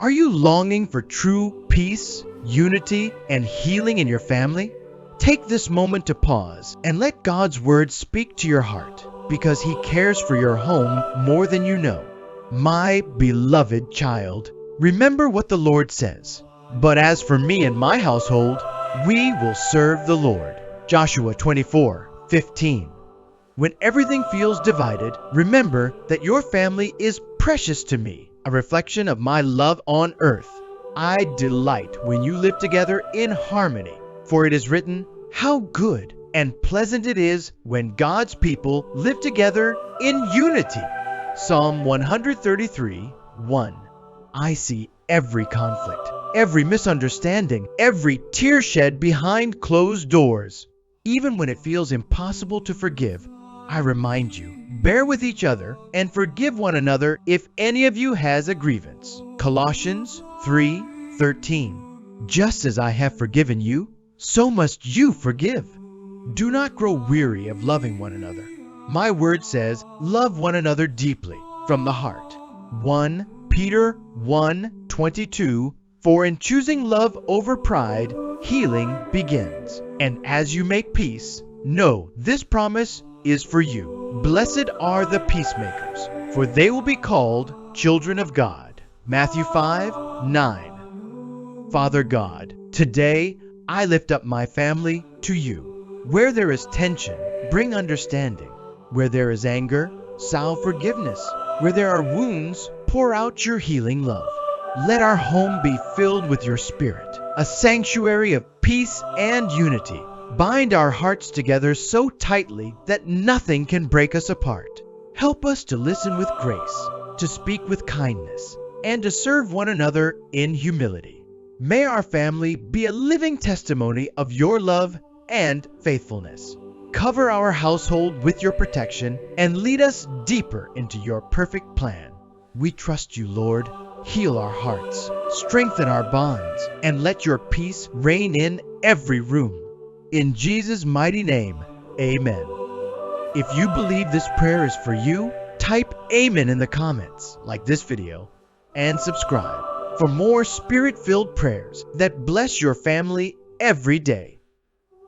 Are you longing for true peace, unity, and healing in your family? Take this moment to pause and let God's word speak to your heart, because He cares for your home more than you know. My beloved child, remember what the Lord says. But as for me and my household, we will serve the Lord. Joshua 24:15. When everything feels divided, remember that your family is precious to me, a reflection of my love on earth. I delight when you live together in harmony, for it is written, "How good and pleasant it is when God's people live together in unity." Psalm 133:1. I see every conflict, every misunderstanding, every tear shed behind closed doors. Even when it feels impossible to forgive, I remind you, bear with each other and forgive one another if any of you has a grievance. Colossians 3:13. Just as I have forgiven you, so must you forgive. Do not grow weary of loving one another. My word says, love one another deeply from the heart. 1 Peter 1:22. For in choosing love over pride, healing begins. And as you make peace, know this promise is for you. Blessed are the peacemakers, for they will be called children of God. Matthew 5:9. Father God, today I lift up my family to you. Where there is tension, bring understanding. Where there is anger, salve forgiveness. Where there are wounds, pour out your healing love. Let our home be filled with your spirit, a sanctuary of peace and unity. Bind our hearts together so tightly that nothing can break us apart. Help us to listen with grace, to speak with kindness, and to serve one another in humility. May our family be a living testimony of your love and faithfulness. Cover our household with your protection and lead us deeper into your perfect plan. We trust you, Lord. Heal our hearts, strengthen our bonds, and let your peace reign in every room. In Jesus' mighty name, amen. If you believe this prayer is for you, type amen in the comments, like this video, and subscribe for more spirit-filled prayers that bless your family every day.